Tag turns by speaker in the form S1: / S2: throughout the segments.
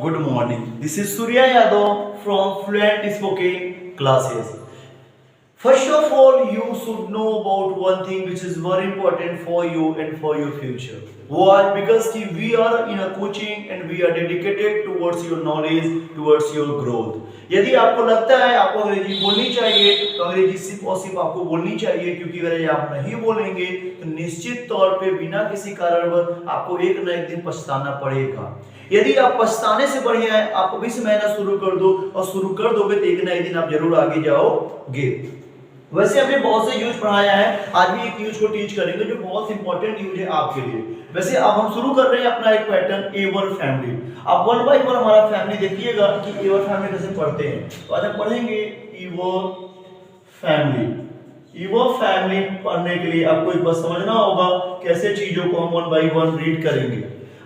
S1: good morning. This is Surya Yadav from Fluent Spoken Classes. First of all, you should know about one thing which is very important for you and for your future. Why? Because we are in a coaching and we are dedicated towards your knowledge, towards your growth. यदि आपको लगता है आपको अंग्रेजी बोलनी चाहिए तो अंग्रेजी सिर्फ और सिर्फ आपको बोलनी चाहिए, क्योंकि अगर आप नहीं बोलेंगे तो निश्चित तौर पे बिना किसी कारणवश आपको एक न एक दिन पछताना पड़ेगा। यदि आप पछताने से बढ़िया है आप अभी से मेहनत शुरू कर दो, और शुरू कर दोगे तो एक ना एक दिन आप जरूर आगे जाओगे। वैसे हमने बहुत से यूज पढ़ाया है, आज भी एक यूज को टीच करेंगे जो बहुत इंपॉर्टेंट यूज है आपके लिए। वैसे अब हम शुरू कर रहे हैं अपना एक पैटर्न एवर फैमिली। आप वन बाय वन हमारा फैमिली देखिएगा कि एवर फैमिली कैसे पढ़ते हैं। तो आज हम पढ़ेंगे एवर फैमिली। एवर फैमिली पढ़ने के लिए आपको एक बात समझना होगा कैसे चीजों को हम वन बाय वन रीड करेंगे।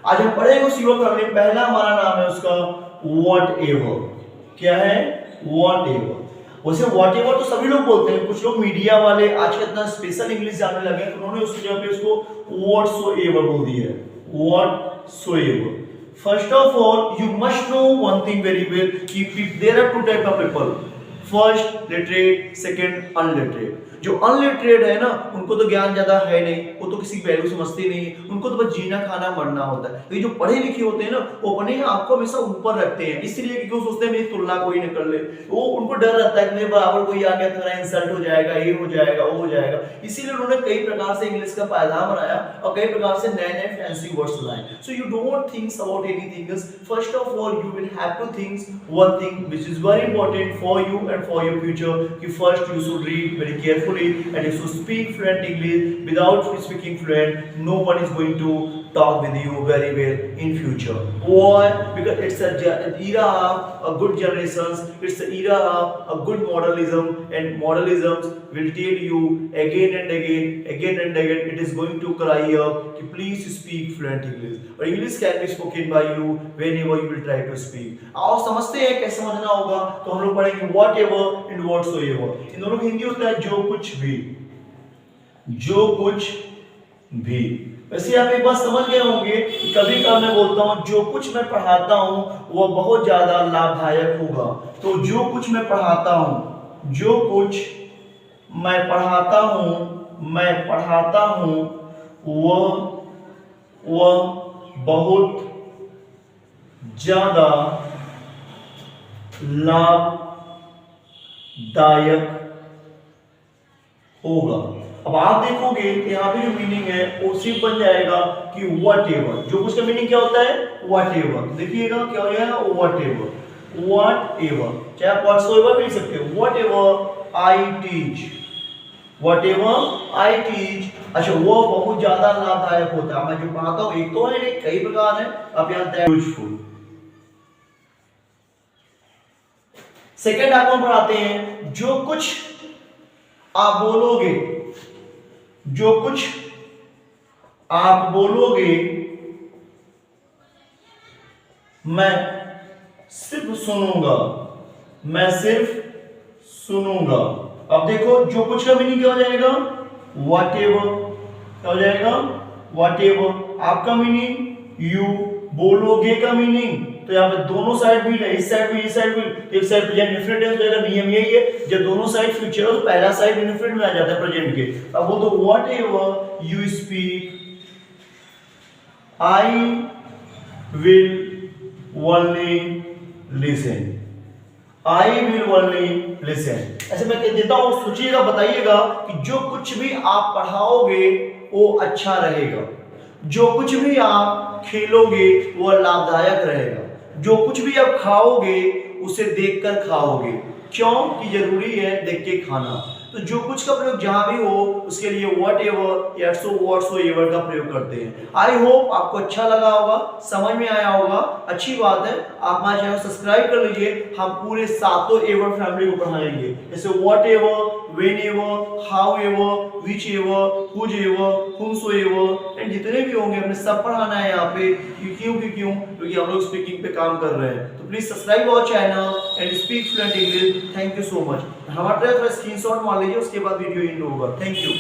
S1: आज हम पढ़ेंगे उस एवर फैमिली। पहला हमारा नाम है उसका व्हाट एवर। क्या है? What ever. वैसे व्हाट एवर तो सभी लोग बोलते हैं, कुछ लोग मीडिया वाले आज के इतना स्पेशल इंग्लिश जानने लगे तो उन्होंने उसकी जगह पे उसको व्हाटसोएवर बोल दिया है। Whatsoever. First of all you must know one thing very well कि there are two type of people, first literate, second unliterate. जो अनलिटरेट है ना उनको तो ज्ञान ज्यादा है नहीं, वो तो किसी वैल्यू समझते नहीं, उनको तो बस जीना खाना मरना होता है। तो ये जो पढ़े लिखे होते हैं ना वो अपने आपको हमेशा ऊपर रखते हैं, इसलिए कि वो सोचते हैं मेरी तुलना कोई न कर ले। वो उनको डर रहता है कि मेरे बराबर कोई आ गया तो मेरा इंसल्ट हो जाएगा, ये हो जाएगा, वो हो जाएगा। इसीलिए उन्होंने कई प्रकार से इंग्लिश का पायदान बनाया और कई प्रकार से नए नए फैंसी वर्ड्स लाए। So you don't think about anything else. First of all you will have to think one thing which is very important for you and for your future कि first you should read very carefully and you should speak fluent English. Without speaking fluent, no one is going to talk with you very well in future. Why? Because it's an era of a good generations. It's an era of a good modernism, and modernism will tell you again and again. It is going to cry up कि please speak fluent English. और English can be spoken by you whenever you will try to speak. आओ समझते हैं कैसे समझना होगा। तो हम लोग पढ़ेंगे whatever and whatsoever। इन दोनों का हिंदी होता है जो कुछ भी। जो कुछ भी। वैसे आप एक बात समझ गए होंगे कि कभी कभी मैं बोलता हूं जो कुछ मैं पढ़ाता हूं वो बहुत ज्यादा लाभदायक होगा। तो जो कुछ मैं पढ़ाता हूं, जो कुछ मैं पढ़ाता हूं वह बहुत ज्यादा लाभदायक होगा। अब आप देखोगे यहाँ पे जो मीनिंग है वो सिर्फ बन जाएगा कि व्हाटएवर। जो कुछ का मीनिंग क्या होता है? व्हाटएवर। देखिएगा क्या हो जाएगा? व्हाटएवर। चाहे आप व्हाटसोएवर भी लिख सकते हो। Whatever I teach, whatever I teach. अच्छा, वो बहुत ज्यादा लाभदायक होता है। मैं जो पढ़ाता हूँ एक तो है नहीं, कई प्रकार है। अब यहाँ यूजफुल। सेकेंड आपको पढ़ाते हैं जो कुछ आप बोलोगे, जो कुछ आप बोलोगे मैं सिर्फ सुनूंगा, मैं सिर्फ सुनूंगा। अब देखो जो कुछ का मीनिंग क्या हो जाएगा? व्हाटएवर। क्या हो जाएगा? व्हाटएवर। आपका मीनिंग यू, बोलोगे का मीनिंग तो यहाँ पे दोनों साइड भी है, इस साइड भी इस साइड भी। एक साइड प्रेजेंट इंडेफिनिट टेंस रहेगा। नियम यही है जब दोनों साइड फ्यूचर हो तो पहला साइड इंडेफिनिट में आ जाता है प्रेजेंट के। अब वो तो whatever you speak I will only listen. I will only listen. ऐसे मैं कह देता हूं, सोचिएगा, बताइएगा कि जो कुछ भी आप पढ़ाओगे वो अच्छा रहेगा। जो कुछ भी आप खेलोगे वो लाभदायक रहेगा। जो कुछ भी आप खाओगे उसे देखकर खाओगे। क्यों कि जरूरी है देख के खाना। तो जो कुछ का प्रयोग जहां भी हो उसके लिए व्हाटएवर या व्हाटसोएवर का प्रयोग करते हैं। आई होप आपको अच्छा लगा होगा, समझ में आया होगा। अच्छी बात है, आप हमारे चैनल सब्सक्राइब कर लीजिए। हम पूरे सातों एवर फैमिली को पढ़ाएंगे, जैसे whatever, whenever, however, whichever, whosever, whomsoever and जितने भी होंगे हमने सब पढ़ाना है यहाँ पे। क्यों? क्योंकि हम लोग स्पीकिंग पे काम कर रहे हैं। तो please subscribe our channel and speak fluent English. Thank you so much. हमारा स्क्रीनशॉट मार लीजिए, उसके बाद वीडियो एंड होगा। Thank you.